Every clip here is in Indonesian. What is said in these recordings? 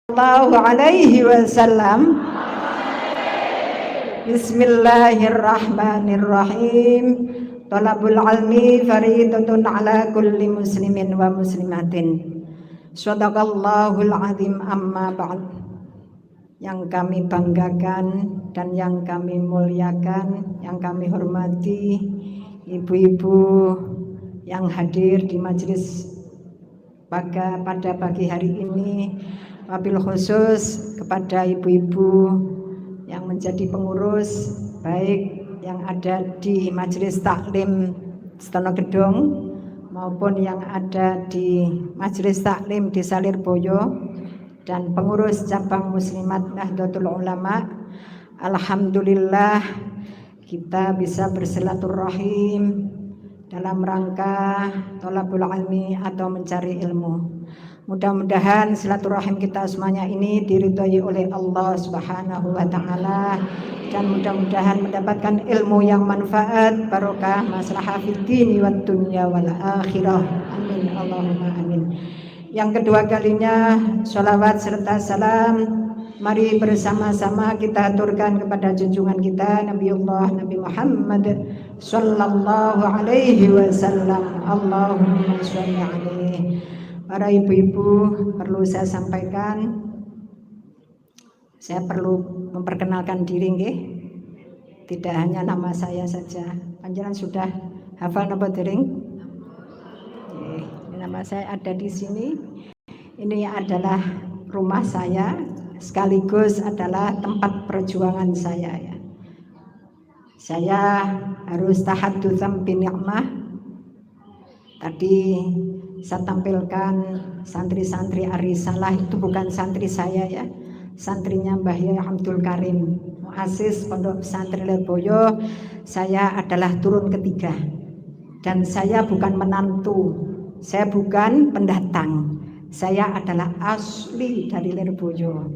Sallallahu alaihi wasallam. Bismillahirrahmanirrahim. Talabul ilmi faridatun ala kulli muslimin wa muslimatin. Shadaqallahul azim, amma ba'd. Yang kami banggakan dan yang kami muliakan, yang kami hormati ibu-ibu yang hadir di majelis pada pagi hari ini, wabil khusus kepada ibu-ibu yang menjadi pengurus, baik yang ada di majelis taklim Stonogedong maupun yang ada di majelis taklim di Salirboyo, dan pengurus cabang Muslimat Nahdlatul Ulama. Alhamdulillah kita bisa bersilaturahim dalam rangka thalabul ilmi atau mencari ilmu. Mudah-mudahan silaturahim kita semuanya ini diridhoi oleh Allah Subhanahu wa taala, dan mudah-mudahan mendapatkan ilmu yang manfaat, barokah, maslahah fid dini wad dunya wal akhirah. Amin Allahumma amin. Yang kedua kalinya sholawat serta salam mari bersama-sama kita aturkan kepada junjungan kita Nabiullah Nabi Muhammad sallallahu alaihi wasallam. Allahumma sholli alaihi. Para ibu-ibu, perlu saya sampaikan, saya perlu memperkenalkan diri nggih. Tidak hanya nama saya saja. Panjenengan sudah hafal napa dereng? Nama saya ada di sini. Ini adalah rumah saya, sekaligus adalah tempat perjuangan saya ya. Saya harus tahaddutsam bi ni'mah. Tadi saya tampilkan santri-santri Arisalah, itu bukan santri saya ya, santrinya Mbah Yai Abdul Karim, muassis Pondok Pesantren Lirboyo. Saya adalah turun ketiga, dan saya bukan menantu, saya bukan pendatang, saya adalah asli dari Lirboyo.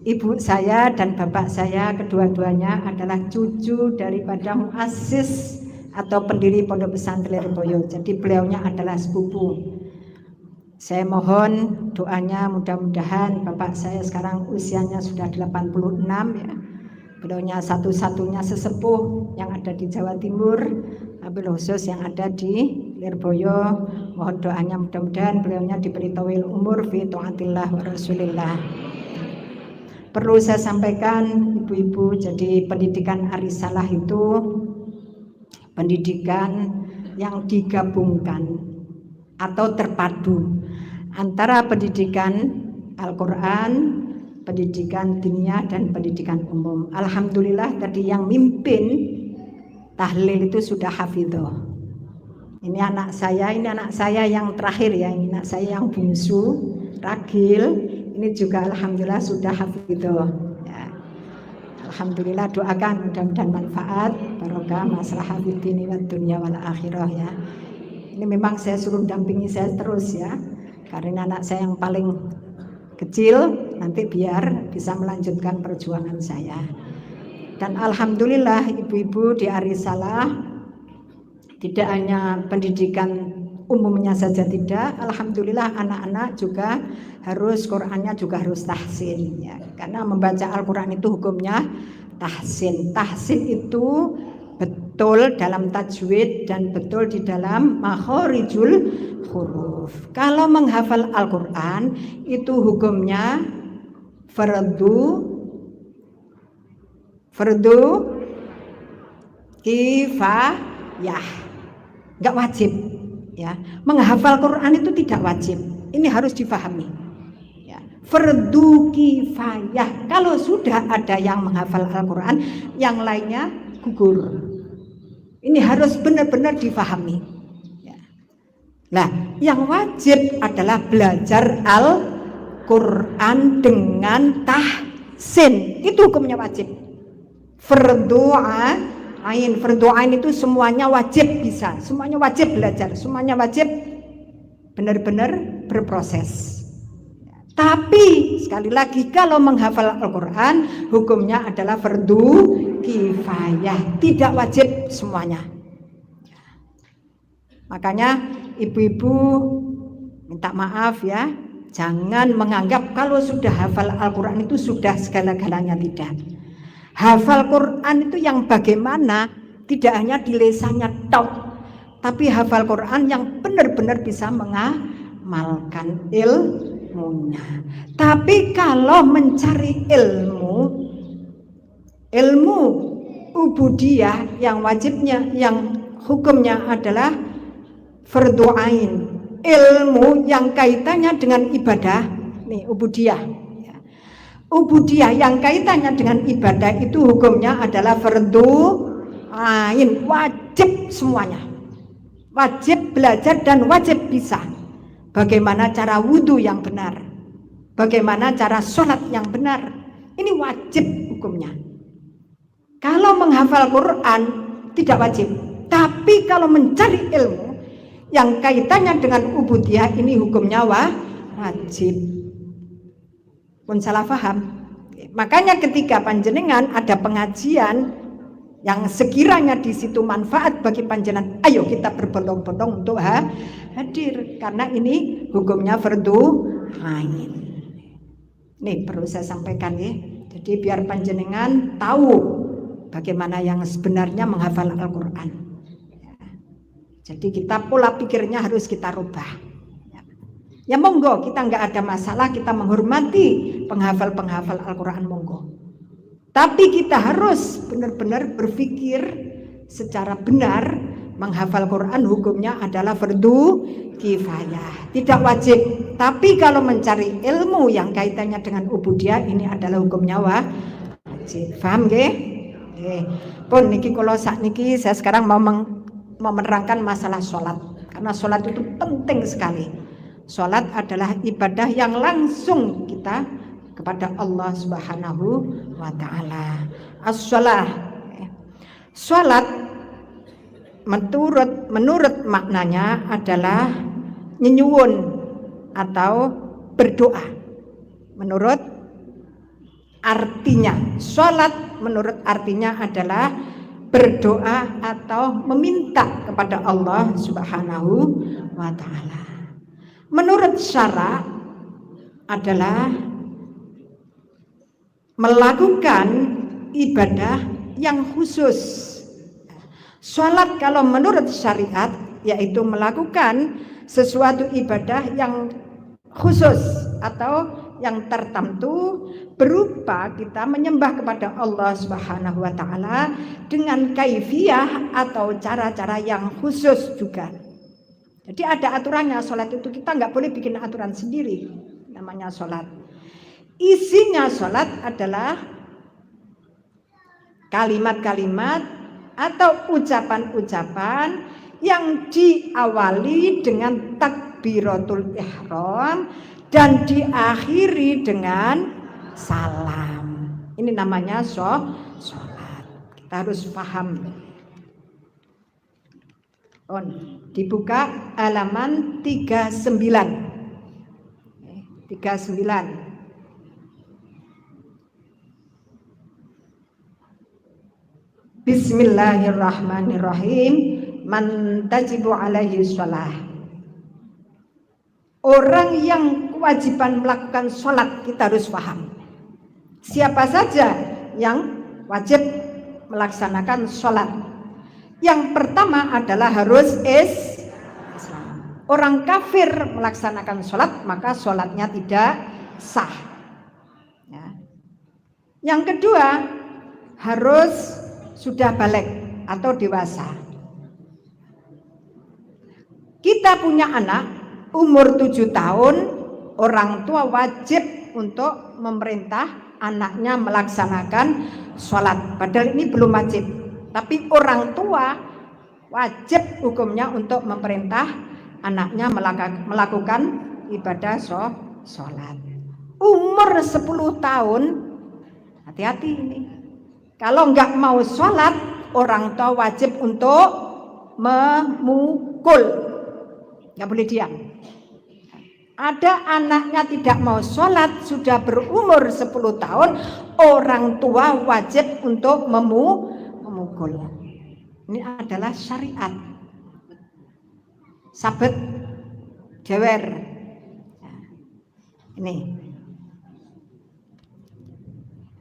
Ibu saya dan bapak saya kedua-duanya adalah cucu daripada muassis atau pendiri Pondok Pesantren Lirboyo. Jadi beliaunya adalah sepupu. Saya mohon doanya, mudah-mudahan bapak saya sekarang usianya sudah 86 ya. Beliaunya satu-satunya sesepuh yang ada di Jawa Timur, wabil khusus yang ada di Lirboyo. Mohon doanya, mudah-mudahan beliaunya diberi tawil umur fi taatillah wa rasulillah. Perlu saya sampaikan ibu-ibu, jadi pendidikan Arisalah itu pendidikan yang digabungkan atau terpadu antara pendidikan Al-Quran, pendidikan diniyah, dan pendidikan umum. Alhamdulillah tadi yang mimpin tahlil itu sudah hafidhoh. Ini anak saya yang terakhir ya, ini anak saya yang bungsu, Ragil. Ini juga alhamdulillah sudah hafidhoh ya. Alhamdulillah, doakan mudah-mudahan manfaat, barokah, maslahah fid dini wad dunya wal akhirah ya. Ini memang saya suruh dampingi saya terus ya, karena anak saya yang paling kecil nanti biar bisa melanjutkan perjuangan saya. Dan alhamdulillah ibu-ibu di Arisalah tidak hanya pendidikan umumnya saja tidak, alhamdulillah anak-anak juga harus Qur'annya juga harus tahsin ya. Karena membaca Al-Qur'an itu hukumnya tahsin. Tahsin itu betul dalam tajwid dan betul di dalam makhorijul huruf. Kalau menghafal Al-Qur'an itu hukumnya fardu kifayah, enggak wajib ya. Menghafal Quran itu tidak wajib, ini harus difahami ya. Fardu kifayah, kalau sudah ada yang menghafal Al-Quran, yang lainnya gugur. Ini harus benar-benar difahami ya. Nah, yang wajib adalah belajar Al-Quran dengan tahsin, itu hukumnya wajib. Fardu ain, fardu ain itu semuanya wajib bisa, semuanya wajib belajar, semuanya wajib benar-benar berproses. Tapi sekali lagi kalau menghafal Al-Quran hukumnya adalah fardu kifayah, tidak wajib semuanya. Makanya ibu-ibu minta maaf ya, Jangan menganggap kalau sudah hafal Al-Quran itu sudah segala-galanya, tidak. Hafal Quran itu yang bagaimana, tidak hanya di lisannya tok, tapi hafal Quran yang benar-benar bisa mengamalkan ilmunya. Tapi kalau mencari ilmu ubudiyah yang wajibnya, yang hukumnya adalah fardhu ain, ilmu yang kaitannya dengan ibadah, nih ubudiyah. Ubudiyah yang kaitannya dengan ibadah itu hukumnya adalah fardhu ain, wajib semuanya. Wajib belajar dan wajib bisa. Bagaimana cara wudhu yang benar, bagaimana cara sholat yang benar, ini wajib hukumnya. Kalau menghafal Quran tidak wajib, tapi kalau mencari ilmu yang kaitannya dengan ubudiyah ini hukumnya wajib. Pun salah paham. Makanya ketika panjenengan ada pengajian yang sekiranya di situ manfaat bagi panjenengan, ayo kita berbondong-bondong untuk hadir, karena ini hukumnya fardhu ain. Nih perlu saya sampaikan ya. Jadi biar panjenengan tahu bagaimana yang sebenarnya menghafal Al-Quran. Jadi kita pola pikirnya harus kita rubah. Ya monggo, kita nggak ada masalah, kita menghormati penghafal-penghafal Al-Quran, monggo. Tapi kita harus benar-benar berpikir secara benar, menghafal Quran hukumnya adalah fardhu kifayah, tidak wajib. Tapi kalau mencari ilmu yang kaitannya dengan ubudiyah ini adalah hukumnya wajib. Paham nggih? Nggih. Pun niki kalau sak niki saya sekarang mau menerangkan masalah sholat, karena sholat itu penting sekali. Sholat adalah ibadah yang langsung kita kepada Allah Subhanahu wa ta'ala. As-sholah, sholat menurut maknanya adalah nyenyuwun atau berdoa. Menurut artinya, sholat menurut artinya adalah berdoa atau meminta kepada Allah Subhanahu wa ta'ala. Menurut syara adalah melakukan ibadah yang khusus. Sholat kalau menurut syariat yaitu melakukan sesuatu ibadah yang khusus atau yang tertentu, berupa kita menyembah kepada Allah Subhanahu wa ta'ala dengan kaifiyah atau cara-cara yang khusus juga. Jadi ada aturannya. Sholat itu kita nggak boleh bikin aturan sendiri, namanya sholat. Isinya sholat adalah kalimat-kalimat atau ucapan-ucapan yang diawali dengan takbiratul ihram dan diakhiri dengan salam. Ini namanya sholat. Kita harus paham. Dibuka halaman 39. Bismillahirrahmanirrahim. Man tajibu alaihi sholah. Orang yang kewajiban melakukan sholat, kita harus paham. Siapa saja yang wajib melaksanakan sholat? Yang pertama adalah harus Islam. Orang kafir melaksanakan sholat, maka sholatnya tidak sah. Ya. Yang kedua, harus sudah balik atau dewasa. Kita punya anak umur 7 tahun, orang tua wajib untuk memerintah anaknya melaksanakan sholat. Padahal ini belum wajib, tapi orang tua wajib hukumnya untuk memerintah anaknya melakukan ibadah sholat. Umur 10 tahun, hati-hati ini. Kalau nggak mau sholat, orang tua wajib untuk memukul. Nggak boleh diam. Ada anaknya tidak mau sholat, sudah berumur 10 tahun, orang tua wajib untuk memukul. Ini adalah syariat. Sabet jewer. Ini.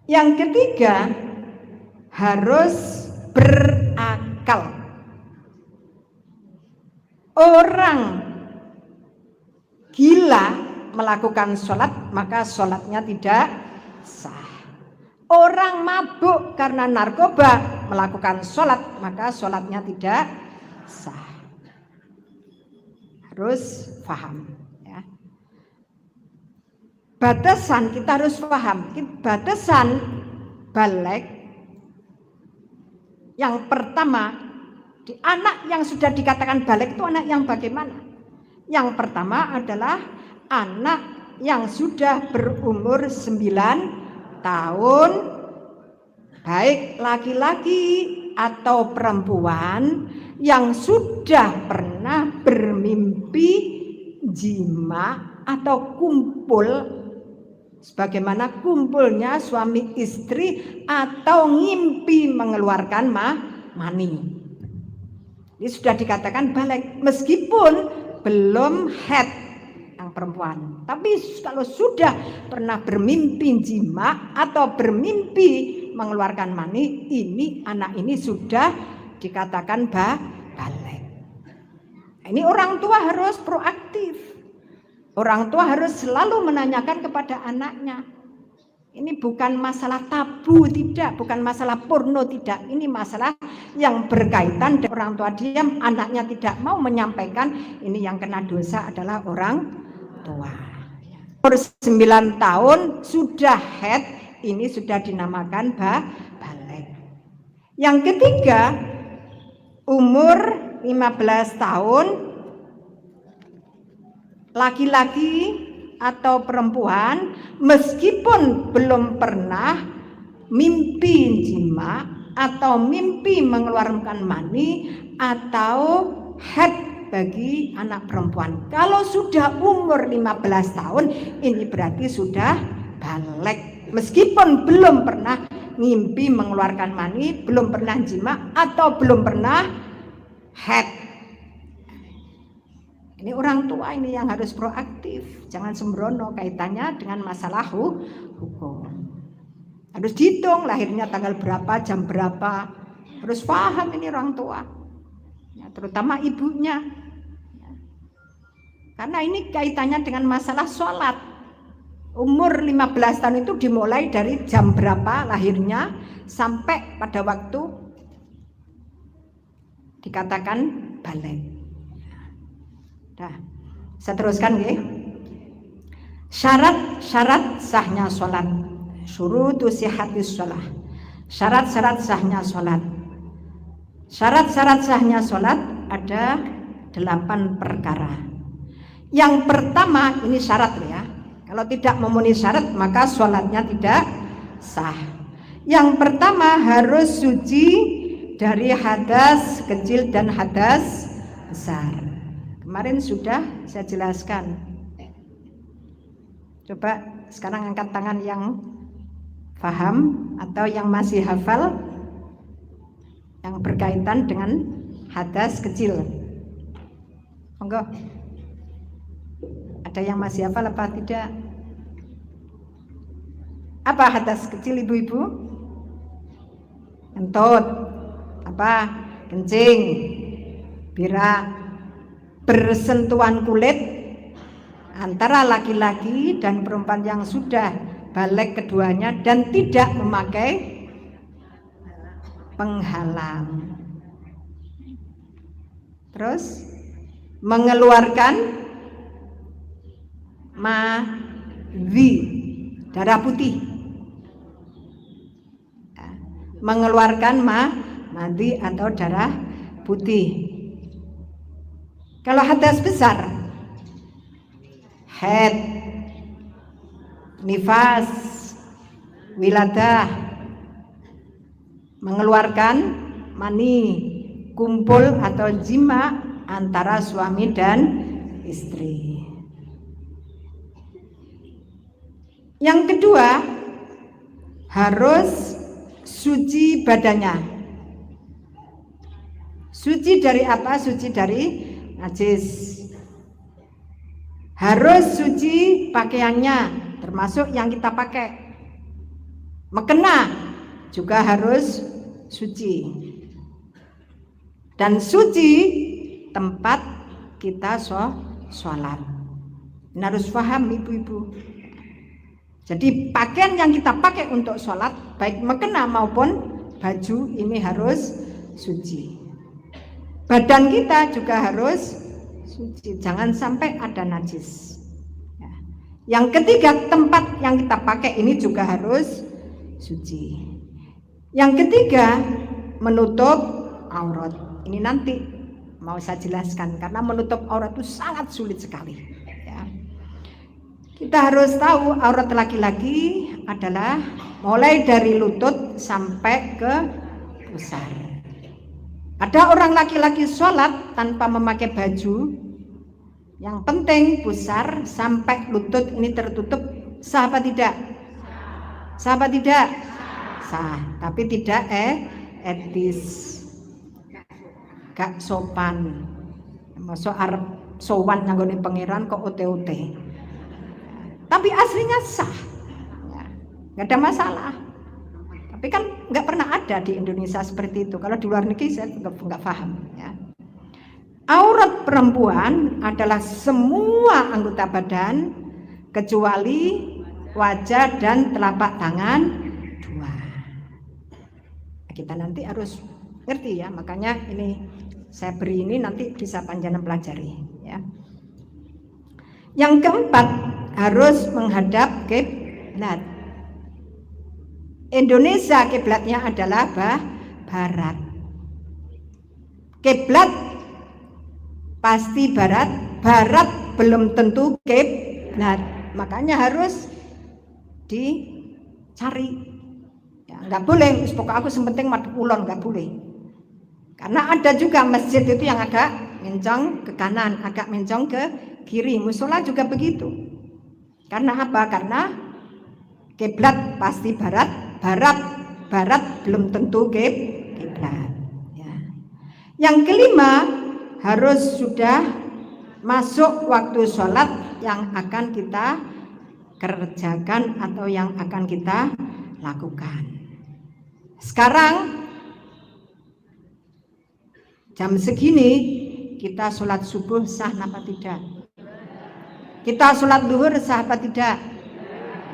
Yang ketiga, harus berakal. Orang gila melakukan sholat, maka sholatnya tidak sah. Orang mabuk karena narkoba melakukan sholat, maka sholatnya tidak sah. Harus paham. Ya. Batasan kita harus paham. Batasan balik yang pertama, di anak yang sudah dikatakan balik itu anak yang bagaimana? Yang pertama adalah anak yang sudah berumur 9 tahun, baik laki-laki atau perempuan yang sudah pernah bermimpi jima atau kumpul sebagaimana kumpulnya suami istri atau ngimpi mengeluarkan mani. Ini sudah dikatakan balik meskipun belum head yang perempuan. Tapi kalau sudah pernah bermimpi jima atau bermimpi mengeluarkan mani, ini anak ini sudah dikatakan balik. Ini orang tua harus proaktif. Orang tua harus selalu menanyakan kepada anaknya. Ini bukan masalah tabu, tidak, bukan masalah porno, tidak. Ini masalah yang berkaitan dengan orang tua diam, anaknya tidak mau menyampaikan, ini yang kena dosa adalah orang tua. Umur 9 tahun sudah head, ini sudah dinamakan balik. Yang ketiga, umur 15 tahun, laki-laki atau perempuan meskipun belum pernah mimpi jima atau mimpi mengeluarkan mani atau head bagi anak perempuan. Kalau sudah umur 15 tahun ini berarti sudah balik meskipun belum pernah mimpi mengeluarkan mani, belum pernah jima atau belum pernah head. Ini orang tua ini yang harus proaktif, jangan sembrono kaitannya dengan masalah hukum. Harus dihitung lahirnya tanggal berapa, jam berapa, harus paham ini orang tua, ya, terutama ibunya. Ya. Karena ini kaitannya dengan masalah sholat. Umur 15 tahun itu dimulai dari jam berapa lahirnya sampai pada waktu dikatakan balik. Nah, saya teruskan ya. Syarat-syarat sahnya sholat. Syurutu sihatis sholat. Syarat-syarat sahnya sholat. Syarat-syarat sahnya sholat ada 8 perkara. Yang pertama ini syarat ya. Kalau tidak memenuhi syarat maka sholatnya tidak sah. Yang pertama harus suci dari hadas kecil dan hadas besar. Kemarin sudah saya jelaskan. Coba sekarang angkat tangan yang paham atau yang masih hafal yang berkaitan dengan hadas kecil. Monggo. Ada yang masih hafal apa tidak? Apa hadas kecil ibu-ibu? Kentut. Apa? Kencing. Berak. Bersentuhan kulit antara laki-laki dan perempuan yang sudah balik keduanya dan tidak memakai penghalang. Terus mengeluarkan madhi, darah putih. Mengeluarkan madhi atau darah putih. Kalau hadas besar, haid, nifas, wiladah, mengeluarkan mani, kumpul atau jima antara suami dan istri. Yang kedua, harus suci badannya. Suci dari apa? Suci dari najis. Harus suci pakaiannya, termasuk yang kita pakai. Mekena juga harus suci. Dan suci tempat kita sholat. Ini harus paham ibu-ibu. Jadi pakaian yang kita pakai untuk sholat, baik mekena maupun baju, ini harus suci. Badan kita juga harus suci, jangan sampai ada najis. Yang ketiga, tempat yang kita pakai ini juga harus suci. Yang ketiga, menutup aurat. Ini nanti mau saya jelaskan, karena menutup aurat itu sangat sulit sekali. Kita harus tahu aurat laki-laki adalah mulai dari lutut sampai ke pusar. Ada orang laki-laki sholat tanpa memakai baju, yang penting pusar sampai lutut ini tertutup, sah apa tidak? Sah apa tidak? Sah, tapi tidak etis, gak sopan. Masuk Arab sowan nyanggone pangeran kok ote-ote. Tapi aslinya sah, nggak ada masalah. Tapi kan nggak pernah ada di Indonesia seperti itu. Kalau di luar negeri saya nggak paham. Ya. Aurat perempuan adalah semua anggota badan kecuali wajah dan telapak tangan dua. Kita nanti harus ngerti ya. Makanya ini saya beri ini nanti bisa panjenengan pelajari. Ya. Yang keempat, harus menghadap kiblat. Indonesia kiblatnya adalah barat. Kiblat pasti barat, barat belum tentu kiblat. Makanya harus dicari. Ya, nggak boleh, pokok aku sepenting madhep kulon, nggak boleh. Karena ada juga masjid itu yang agak mencong ke kanan, agak mencong ke kiri. Musola juga begitu. Karena apa? Karena kiblat pasti barat, barat belum tentu kiblat. Ya. Yang kelima, harus sudah masuk waktu sholat yang akan kita kerjakan atau yang akan kita lakukan. Sekarang jam segini kita sholat subuh sah apa tidak? Kita sholat duhur sah apa tidak?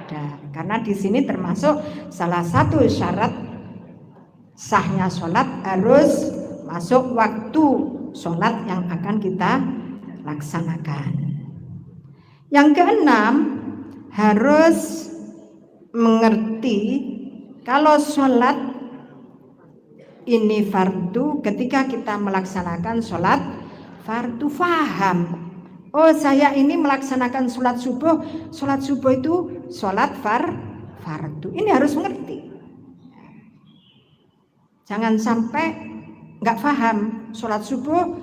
Tidak. Karena di sini termasuk salah satu syarat sahnya sholat harus masuk waktu sholat yang akan kita laksanakan. Yang keenam, harus mengerti kalau sholat ini fardu. Ketika kita melaksanakan sholat fardu, faham. Oh, saya ini melaksanakan sholat subuh itu sholat fardu. Ini harus mengerti. Jangan sampai nggak paham sholat subuh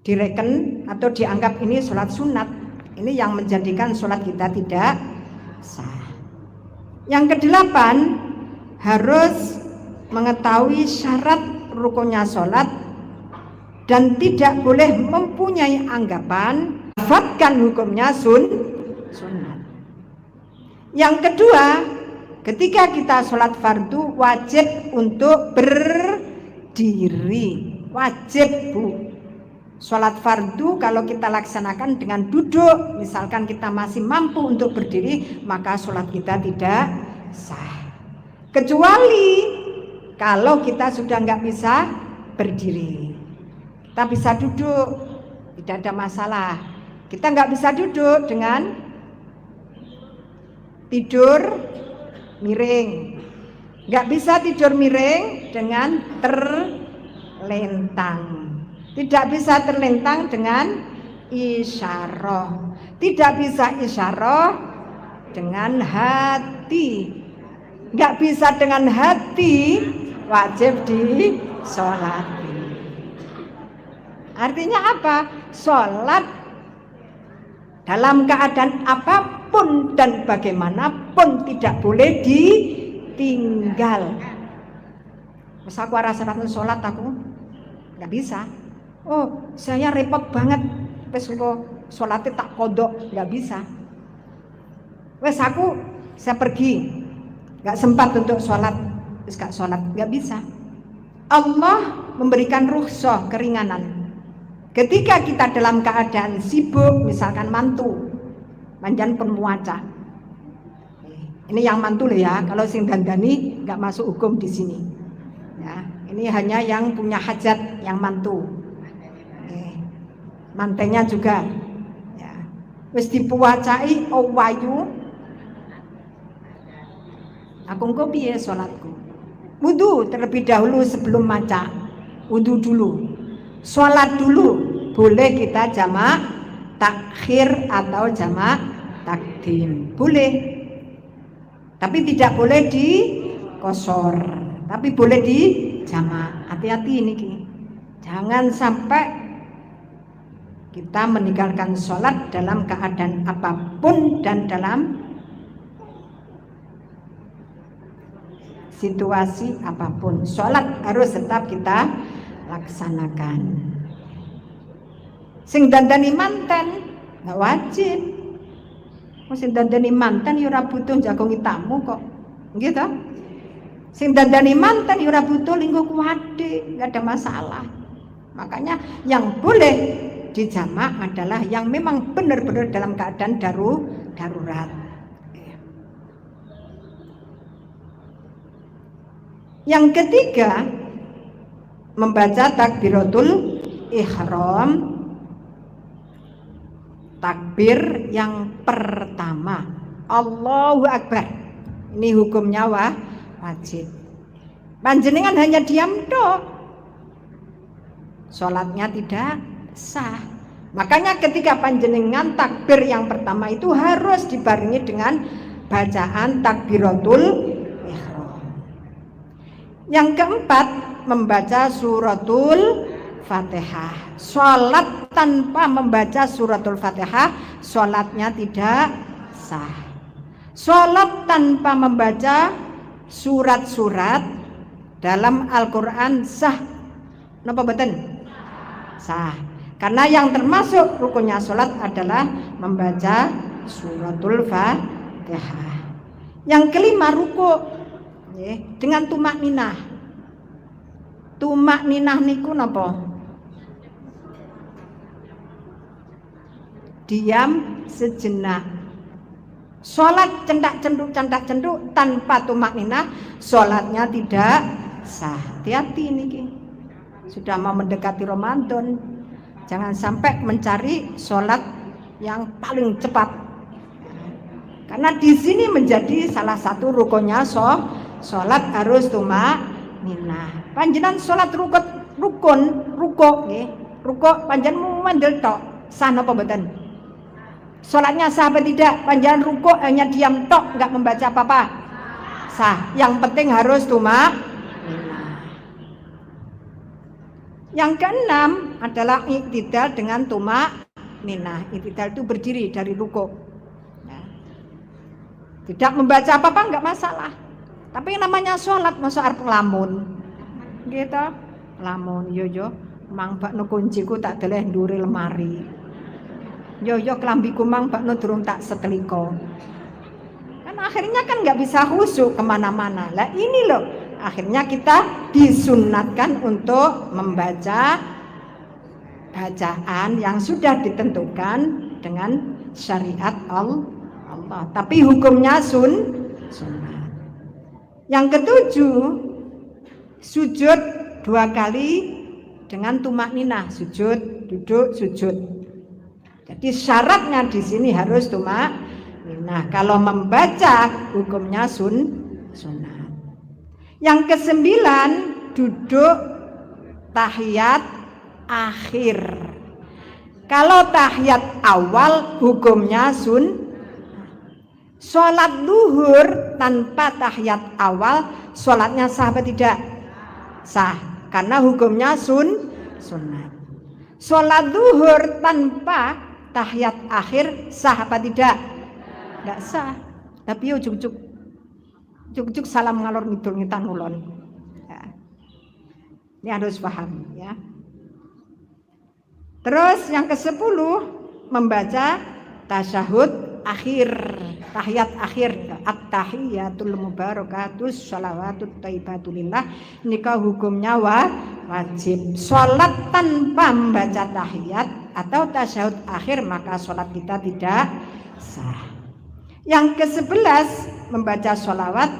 direken atau dianggap ini sholat sunat. Ini yang menjadikan sholat kita tidak sah. Yang kedelapan, harus mengetahui syarat rukunnya sholat dan tidak boleh mempunyai anggapan fatkan hukumnya sunat. Yang kedua, ketika kita sholat fardu wajib untuk berdiri. Wajib, Bu. Sholat fardu kalau kita laksanakan dengan duduk, misalkan kita masih mampu untuk berdiri, maka sholat kita tidak sah. Kecuali kalau kita sudah nggak bisa berdiri, kita bisa duduk, tidak ada masalah. Kita nggak bisa duduk dengan tidur miring, nggak bisa tidur miring dengan terlentang, tidak bisa terlentang dengan isyarah, tidak bisa isyarah dengan hati, nggak bisa dengan hati, wajib disolati. Artinya apa? Sholat dalam keadaan apapun dan bagaimanapun tidak boleh ditinggal. Mas aku rasa-rasa sholat aku nggak bisa. Oh, saya repot banget. Wes sholatnya tak kodok, nggak bisa. Wes saya pergi, nggak sempat untuk sholat, terus gak sholat, nggak bisa. Allah memberikan rukhsah, keringanan. Ketika kita dalam keadaan sibuk, misalkan mantu, manjan pemuaca. Ini yang mantu loh ya, kalau sing dandani nggak masuk hukum di sini. Ya, ini hanya yang punya hajat, yang mantu. Mantenya juga. Ya. Wis dipuacai wayu. Aku engko piye salatku? Wudu terlebih dahulu sebelum maca. Wudu dulu. Sholat dulu, boleh kita jamak takhir atau jamak takdim, boleh, tapi tidak boleh di kosor, tapi boleh di jamak. Hati-hati ini, jangan sampai kita meninggalkan sholat dalam keadaan apapun dan dalam situasi apapun. Sholat harus tetap kita laksanakan. Sing dandani manten nggak wajib. Sing dandani manten ya ora butuh jagongi tamu kok, gitu. Sing dandani manten ya ora butuh linggo kuwade, nggak ada masalah. Makanya yang boleh dijamak adalah yang memang benar-benar dalam keadaan darurat. Yang ketiga, membaca takbiratul ihram, takbir yang pertama, Allahu Akbar. Ini hukumnya wajib. Panjenengan hanya diam tok, sholatnya tidak sah. Makanya ketika panjenengan takbir yang pertama itu harus dibarengi dengan bacaan takbiratul ihram. Yang keempat, membaca suratul Fatihah. Sholat tanpa membaca suratul Fatihah, sholatnya tidak sah. Sholat tanpa membaca surat-surat dalam Al-Quran sah. Napa mboten? Sah. Karena yang termasuk rukunnya sholat adalah membaca suratul Fatihah. Yang kelima, ruku dengan tumak ninah. Tumak ninah niku napa? Diam sejenak. Sholat cendak-cenduk tanpa tumak ninah, sholatnya tidak sah. Hati-hati niki. Sudah mau mendekati Ramadan, jangan sampai mencari sholat yang paling cepat. Karena di sini menjadi salah satu rukunnya sholat harus tumak ninah. Panjenengan sholat rukuk nggih. Rukuk panjenengan mandel tok, sah napa mboten? Sholatnya sah apa tidak? Panjenengan rukuk hanya diam tok, enggak membaca apa-apa. Sah. Yang penting harus tumak ninah. Yang keenam adalah iktidal dengan tumak ninah. Iktidal itu berdiri dari rukuk. Tidak membaca apa-apa enggak masalah. Tapi namanya sholat masa arep nglamun. Gitu, lamun yo mang bakno kunciku tak deleh ndure lemari. Yo kelambiku mang bakno durung tak setrika. Kan akhirnya kan nggak bisa khusyuk kemana-mana. Lah ini loh, akhirnya kita disunatkan untuk membaca bacaan yang sudah ditentukan dengan syariat Allah. Tapi hukumnya sunnah. Yang ketujuh, sujud 2 kali dengan tumak ninah, sujud, duduk, sujud. Jadi syaratnya di sini harus tumak ninah. Kalau membaca hukumnya sunnah. Yang kesembilan, duduk tahiyat akhir. Kalau tahiyat awal hukumnya sholat duhur tanpa tahiyat awal, sholatnya sah apa tidak? Sah, karena hukumnya sunnah. Sholat duhur tanpa tahiyat akhir sah apa tidak? Tidak sah. Tapi yo juk salam ngalor ngidul ngitan ngulon. Ya. Ini harus paham ya. Terus yang ke-10, membaca tasyahud akhir, tahiyat akhir, at-tahiyatul mubarakatus sholawatut thayyibatulillah. Nikah hukumnya wajib. Sholat tanpa membaca tahiyat atau tasyahud akhir maka sholat kita tidak sah. Yang ke-11 membaca sholawat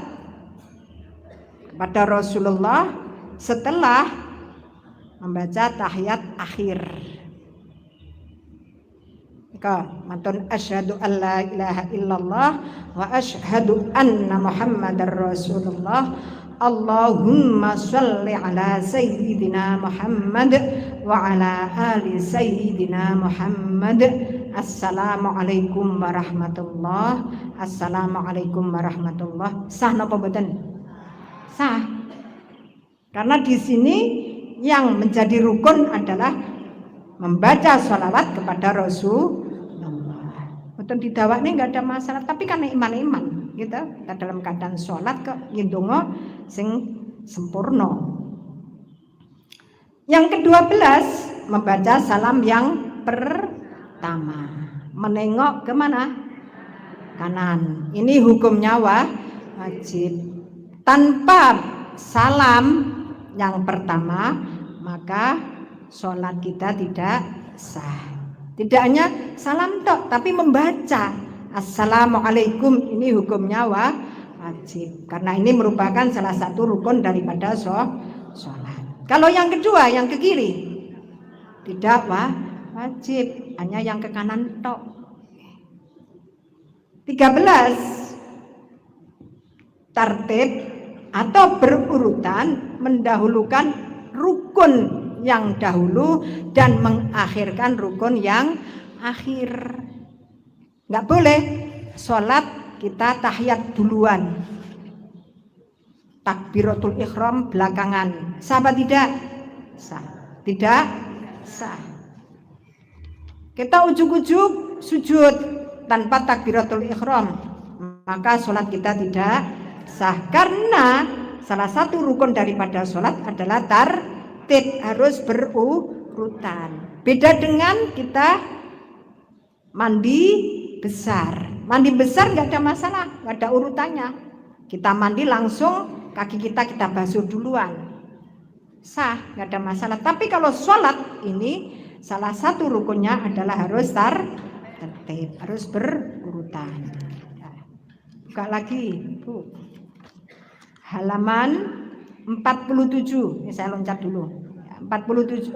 kepada Rasulullah setelah membaca tahiyat akhir. Mantun asyhadu an la ilaha illallah wa asyhadu anna muhammadar rasulullah. Allahumma sholli ala sayyidina Muhammad wa ala ali sayyidina Muhammad. Assalamualaikum warahmatullah. Assalamualaikum warahmatullah. Sah napa mboten? Sah. Karena di sini yang menjadi rukun adalah membaca sholawat kepada Rasul. Betul didawak ini nggak ada masalah, tapi kan iman-iman gitu. Kita dalam keadaan sholat kok ngindonga sing sempurna. Yang ke-12 membaca salam yang pertama, menengok kemana? Kanan. Ini hukumnya wajib. Tanpa salam yang pertama maka sholat kita tidak sah. Tidak hanya salam tok, tapi membaca assalamualaikum, ini hukumnya wajib. Karena ini merupakan salah satu rukun daripada sholat. Kalau yang kedua, yang ke kiri, tidak wajib, hanya yang ke kanan tok. 13. Tartib atau berurutan mendahulukan rukun yang dahulu dan mengakhirkan rukun yang akhir. Nggak boleh sholat kita tahiyat duluan, takbiratul ihram belakangan. Sah apa tidak? Sah. Tidak sah. Kita ujuk-ujuk sujud tanpa takbiratul ihram, maka sholat kita tidak sah. Karena salah satu rukun daripada sholat adalah harus berurutan. Beda dengan kita mandi besar. Mandi besar nggak ada masalah, nggak ada urutannya. Kita mandi langsung kaki kita basuh duluan, sah, nggak ada masalah. Tapi kalau sholat ini salah satu rukunnya adalah harus tertib, harus berurutan. Buka lagi, Bu. Halaman 47. Ini saya loncat dulu. 48.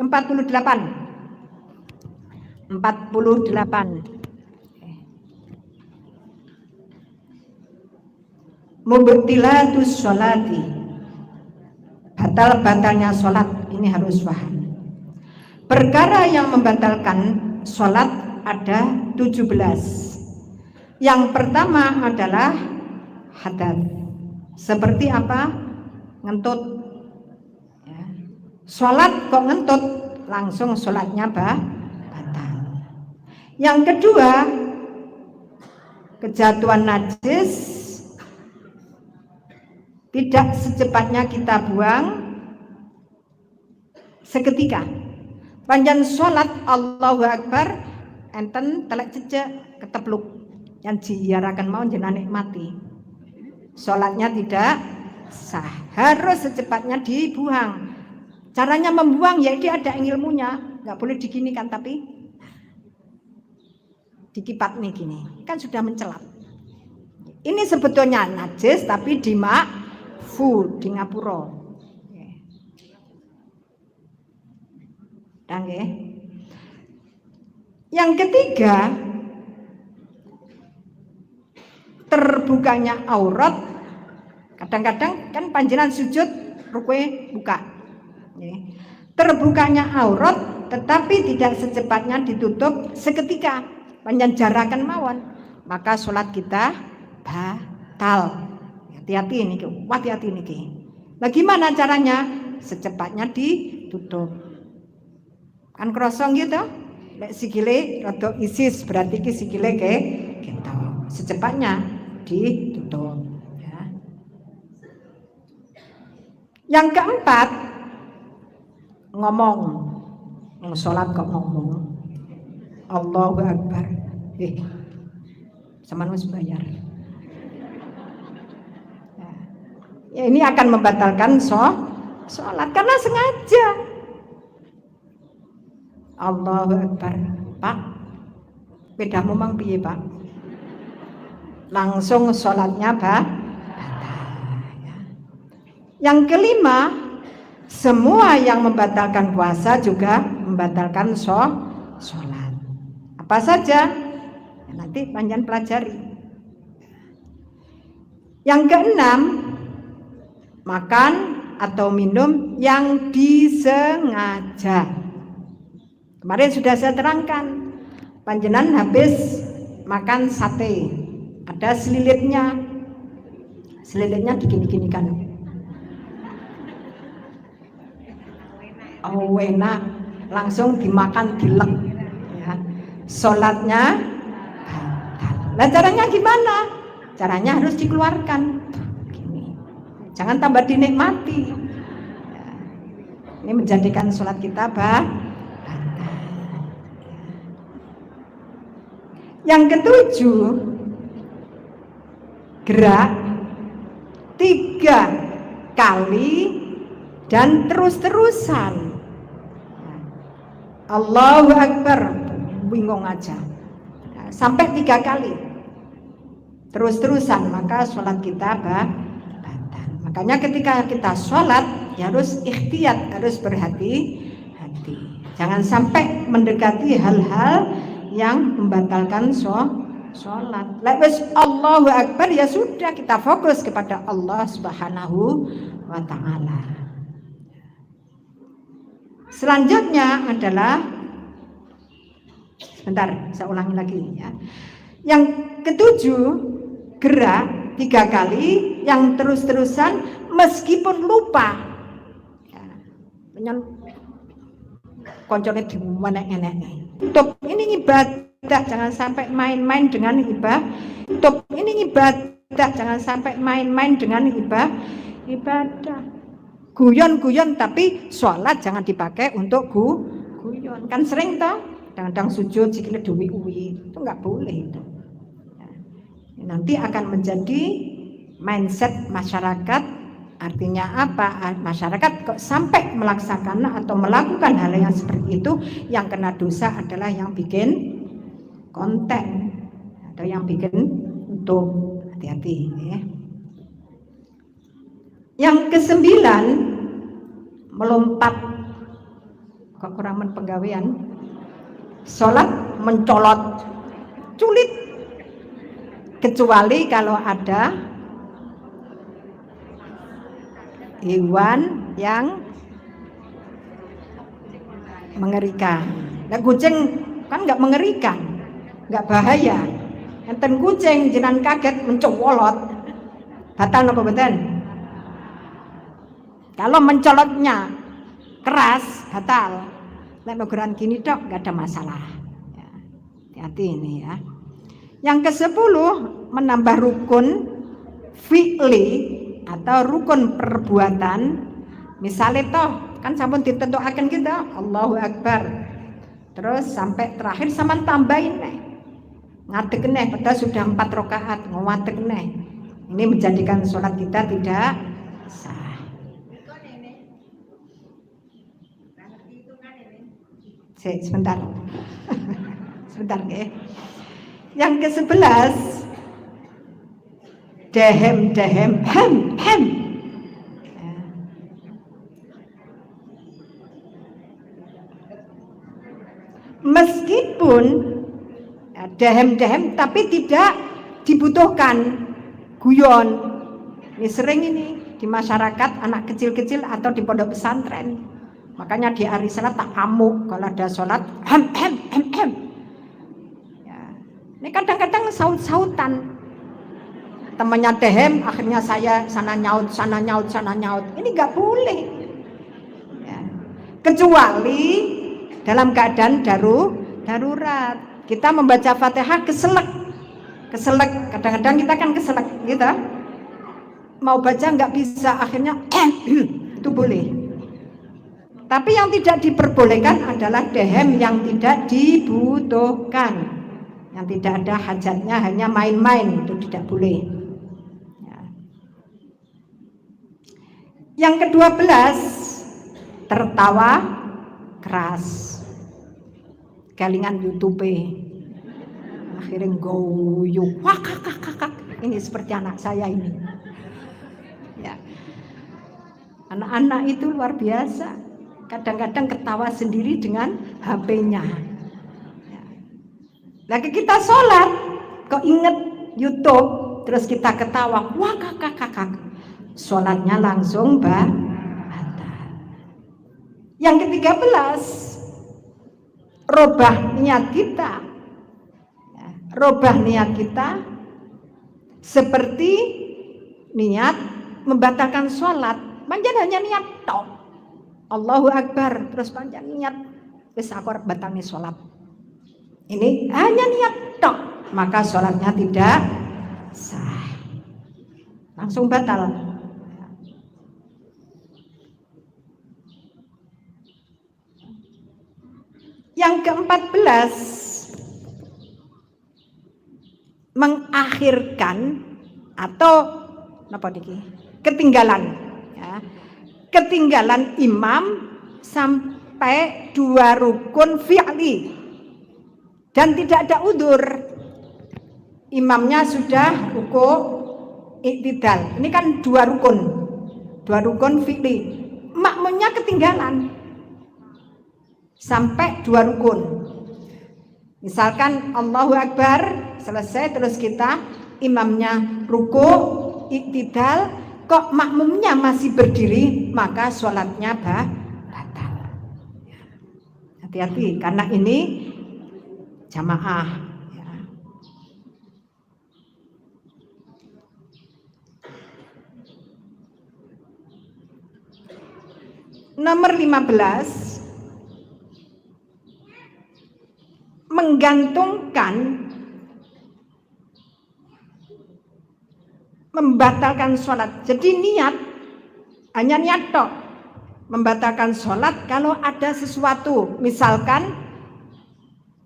Mubtilatus sholati, batal-batalnya sholat. Ini harus paham. Perkara yang membatalkan sholat ada 17. Yang pertama adalah hadas. Seperti apa? Ngentut. Sholat kok ngentut, langsung sholatnya batal. Yang kedua, kejatuhan najis, tidak secepatnya kita buang, seketika. Panjang sholat Allahu Akbar, enten telek jejak ketepluk, yang diarakan mau jenah nikmati. Sholatnya tidak sah, harus secepatnya dibuang. Caranya membuang ya dia ada ilmunya, nggak boleh diginikan tapi dikipat nih gini, kan sudah mencelat. Ini sebetulnya najis tapi dimakfu di ngapura. Yang ketiga, terbukanya aurat. Kadang-kadang kan panjenengan sujud rukue buka. Terbukanya aurat tetapi tidak secepatnya ditutup seketika, panjang-jarakan mawon, maka sholat kita batal. Hati-hati ini, hati-hati ini. Bagaimana caranya? Secepatnya ditutup. Kan krosong gitu. Lek sikile rada isis berarti ki sikile gitu. Secepatnya ditutup. Ya. Yang keempat, ngomong. Yang sholat kok ngomong. Allahu Akbar. Sama harus bayar. Ya, ini akan membatalkan sholat karena sengaja. Allahu Akbar. Pak, bedamu mang piye, Pak? Langsung sholatnya batal. Yang kelima, semua yang membatalkan puasa juga membatalkan sholat. Apa saja? Ya, nanti panjang pelajari. Yang keenam, makan atau minum yang disengaja. Kemarin sudah saya terangkan, panjenengan habis makan sate, ada selilitnya digini-ginikan. Oh enak, langsung dimakan dilek. Ya. Sholatnya batal. Nah caranya gimana? Caranya harus dikeluarkan. Gini. Jangan tambah dinikmati. Ya. Ini menjadikan sholat kita batal. Yang ketujuh, gerak 3 kali dan terus-terusan. Allahu Akbar, bingung aja. Sampai 3 kali terus-terusan, maka sholat kita batal. Makanya ketika kita sholat ya harus ikhtiyat, harus berhati-hati. Jangan sampai mendekati hal-hal yang membatalkan sholat. Lepas Allahu Akbar ya sudah, kita fokus kepada Allah Subhanahu wa Ta'ala. Selanjutnya adalah, sebentar saya ulangi lagi ya. Yang ketujuh, gerak 3 kali yang terus-terusan meskipun lupa. Ya, koncone dimenek-enek. Tutup ini ibadah, jangan sampai main-main dengan ibadah. Tutup ini ibadah, jangan sampai main-main dengan ibadah. Guyon-guyon tapi sholat jangan dipakai untuk guyon. Kan sering toh, kadang-kadang sujud sikile duwi-uwi, itu nggak boleh itu. Ya. Nanti akan menjadi mindset masyarakat. Artinya apa? Masyarakat kok sampai melaksanakan atau melakukan hal yang seperti itu, yang kena dosa adalah yang bikin konten atau yang bikin untuk hati-hati ya. Yang ke-9, melompat, kok kurang penggawean, sholat mencolot, culit, kecuali kalau ada hewan yang mengerikan. Nah kucing kan nggak mengerikan, nggak bahaya. Enten kucing jenengan kaget mencolot, batal apa betul? Kalau mencolotnya keras, batal. Lek megeran gini dok, nggak ada masalah. Ya, hati-hati ini ya. Yang ke-10, menambah rukun fi'li atau rukun perbuatan. Misalnya toh, kan sampun ditentuaken kita, Allahu Akbar. Terus sampai terakhir sama tambahin nih. Ngadeg nih, padahal sudah 4 rakaat, ngadeg nih. Ini menjadikan sholat kita tidak sah. Sebentar. Sebentar ya. Yang ke-11, dehem hem. Meskipun dehem tapi tidak dibutuhkan guyon. Ini sering ini di masyarakat anak kecil-kecil atau di pondok pesantren. Makanya di hari salat tak amuk kalau ada sholat hem. Ya. Ini kadang-kadang saut-sautan. Temannya dehem, akhirnya saya sana nyaut. Ini nggak boleh. Ya. Kecuali dalam keadaan darurat. Kita membaca Fatihah keselek. Kadang-kadang kita kan keselek, gitu. Mau baca nggak bisa, akhirnya itu boleh. Tapi yang tidak diperbolehkan adalah dehem yang tidak dibutuhkan, yang tidak ada hajatnya, hanya main-main, itu tidak boleh. Ya. Yang ke-12, tertawa keras, kelingan YouTube, akhirnya goyuk, wah kakak, ini seperti anak saya ini. Ya. Anak-anak itu luar biasa, kadang-kadang ketawa sendiri dengan HP-nya. Ya. Lagi kita sholat, kok inget YouTube, terus kita ketawa, wah kakak, sholatnya langsung batal. Yang ke-13, robah niat kita. Ya, robah niat kita seperti niat membatalkan sholat, panjang hanya niat tok, Allahu Akbar, terus panjang niat wis aku arep batalne sholat. Ini hanya niat tok, maka sholatnya tidak sah, langsung batal. Yang ke-14, mengakhirkan atau apa niki? Ketinggalan, ya. Ketinggalan imam sampai 2 rukun fi'li dan tidak ada udzur. Imamnya sudah ruku iktidal. Ini kan 2 rukun fi'li. Makmumnya ketinggalan sampai 2 rukun. Misalkan Allahu Akbar selesai, terus kita imamnya ruku iktidal, kok makmumnya masih berdiri, maka sholatnya batal. Hati-hati, karena ini jamaah. Ya. Nomor 15, menggantungkan, membatalkan sholat. Jadi niat, hanya niat tok, membatalkan sholat kalau ada sesuatu. Misalkan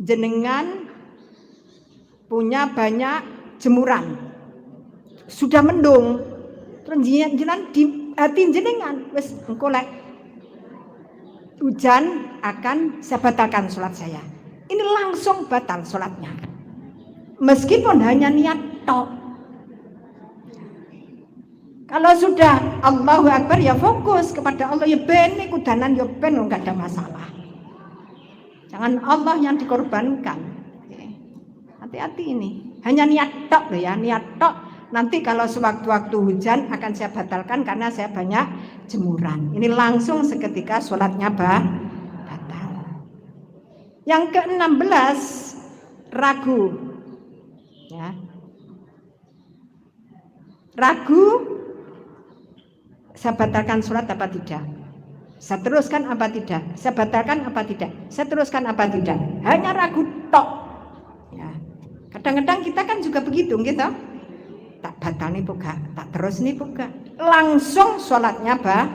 jenengan punya banyak jemuran, sudah mendung, terus jenengan di hati jenengan wis engko lek hujan akan saya batalkan sholat saya. Ini langsung batal sholatnya, meskipun hanya niat tok. Kalau sudah Allahu Akbar ya fokus kepada Allah, ya ben kudanan ya ben, enggak ada masalah. Jangan Allah yang dikorbankan. Hati-hati ini. Hanya niat tok loh ya, niat tok. Nanti kalau sewaktu-waktu hujan akan saya batalkan karena saya banyak jemuran. Ini langsung seketika sholatnya batal. Yang ke-16, ragu. Ya. Ragu, saya batalkan sholat apa tidak? Saya teruskan apa tidak? Saya batalkan apa tidak? Saya teruskan apa tidak? Hanya ragu tok. Ya. Kadang-kadang kita kan juga begitu, gitu. Tak batal nih buka, tak terus nih buka. Langsung sholatnya batal.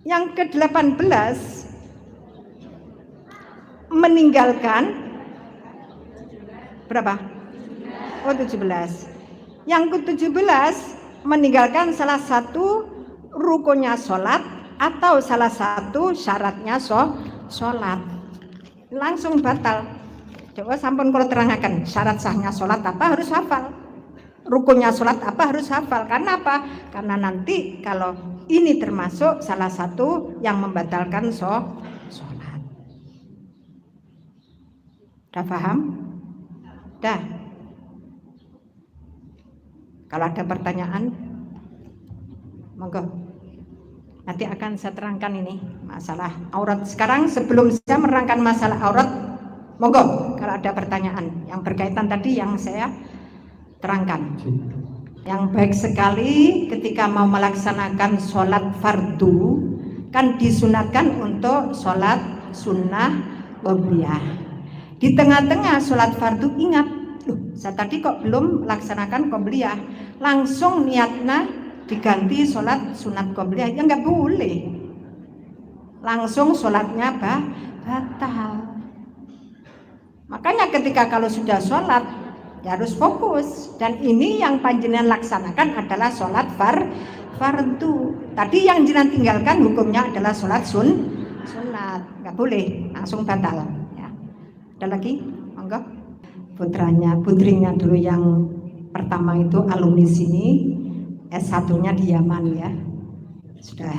Yang ke-18, meninggalkan berapa? Oh 17. Yang ke-17, meninggalkan salah satu rukunnya sholat atau salah satu syaratnya sholat. Langsung batal. Coba sampun kalau terangkan syarat sahnya sholat apa harus hafal. Rukunnya sholat apa harus hafal. Karena apa? Karena nanti kalau ini termasuk salah satu yang membatalkan sholat. Udah paham? Dah. Kalau ada pertanyaan, monggo. Nanti akan saya terangkan ini masalah aurat. Sekarang sebelum saya menerangkan masalah aurat, monggo kalau ada pertanyaan yang berkaitan tadi yang saya terangkan. Yang baik sekali ketika mau melaksanakan sholat fardu, kan disunatkan untuk sholat sunnah qobliyah. Di tengah-tengah sholat fardu ingat, saya tadi kok belum melaksanakan qobliyah, langsung niatna diganti sholat sunat qobliyah, ya nggak boleh. Langsung sholatnya batal. Makanya ketika kalau sudah sholat ya harus fokus, dan ini yang panjenengan laksanakan adalah sholat fardu. Tadi yang jenengan tinggalkan hukumnya adalah sholat sunat, nggak boleh, langsung batal. Ya. Ada lagi, monggo. Putrinya dulu yang pertama itu alumni sini, S1-nya di Yaman ya, sudah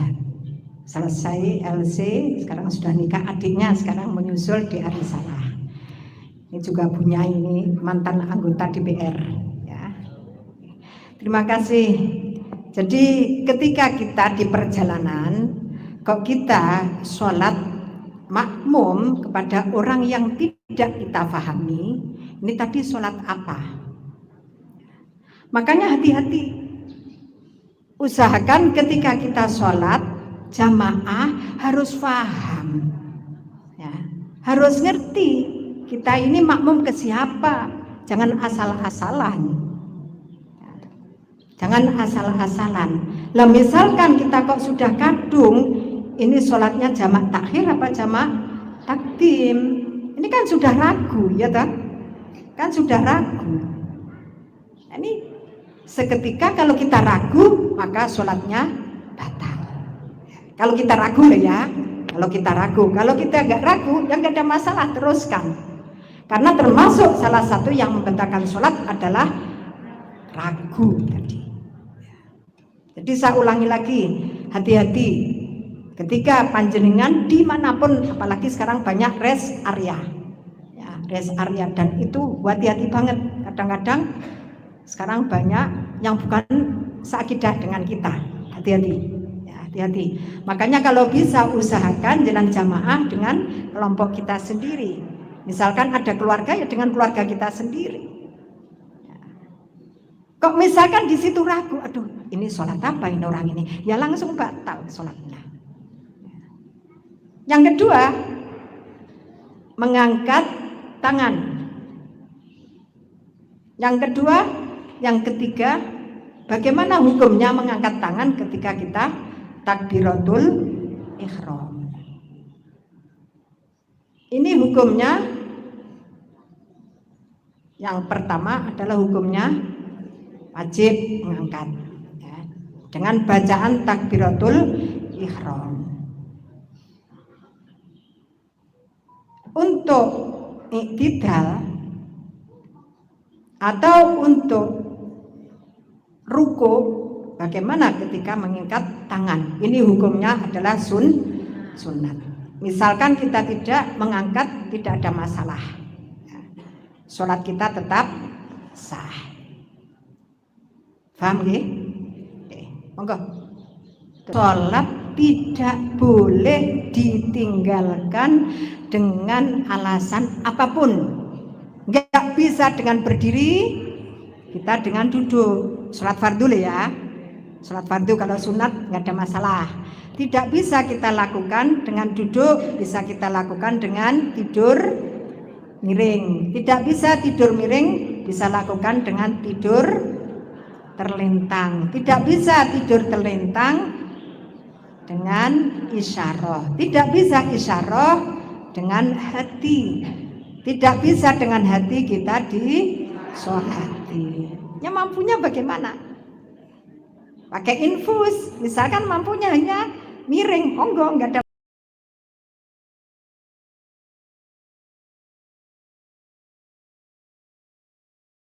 selesai LC, sekarang sudah nikah, adiknya sekarang menyusul di Arisala. Ini juga punya ini mantan anggota DPR ya. Terima kasih. Jadi ketika kita di perjalanan, kok kita sholat makmum kepada orang yang tidak kita pahami, ini tadi sholat apa? Makanya hati-hati, usahakan ketika kita sholat jamaah harus paham ya, harus ngerti kita ini makmum ke siapa, jangan asal-asalan. Jangan asal-asalan. Lah misalkan kita kok sudah kadung, ini sholatnya jamak takhir apa jamak takdim, ini kan sudah ragu ya tak? Kan sudah ragu. Ini seketika kalau kita ragu maka sholatnya batal. Kalau kita ragu loh ya, kalau kita ragu, kalau kita nggak ragu ya nggak ada masalah, teruskan. Karena termasuk salah satu yang membatalkan sholat adalah ragu tadi. Jadi saya ulangi lagi, hati-hati ketika panjenengan dimanapun, apalagi sekarang banyak rest area, ya, rest area, dan itu hati-hati banget. Kadang-kadang sekarang banyak yang bukan seakidah dengan kita, hati-hati. Ya, hati-hati. Makanya kalau bisa usahakan jalan jamaah dengan kelompok kita sendiri. Misalkan ada keluarga ya dengan keluarga kita sendiri. Kok misalkan di situ ragu, aduh ini sholat apa ini orang ini, ya langsung batal sholatnya. Yang kedua, mengangkat tangan. Yang ketiga, bagaimana hukumnya mengangkat tangan ketika kita takbiratul ihram. Ini hukumnya. Yang pertama adalah hukumnya wajib mengangkat ya, dengan bacaan takbiratul ihram. Untuk iktidal atau untuk ruku, bagaimana ketika mengangkat tangan? Ini hukumnya adalah sunat. Misalkan kita tidak mengangkat, tidak ada masalah. Sholat kita tetap sah. Paham ya? Monggo. Sholat tidak boleh ditinggalkan dengan alasan apapun. Nggak bisa dengan berdiri, kita dengan duduk. Sholat fardu ya. Sholat fardu kalau sunat nggak ada masalah. Tidak bisa kita lakukan dengan duduk, bisa kita lakukan dengan tidur miring. Tidak bisa tidur miring, bisa lakukan dengan tidur terlentang. Tidak bisa tidur terlentang dengan isyarah. Tidak bisa isyarah dengan hati. Tidak bisa dengan hati kita disolati. Ya mampunya bagaimana? Pakai infus, misalkan mampunya hanya miring, monggo, nggak ada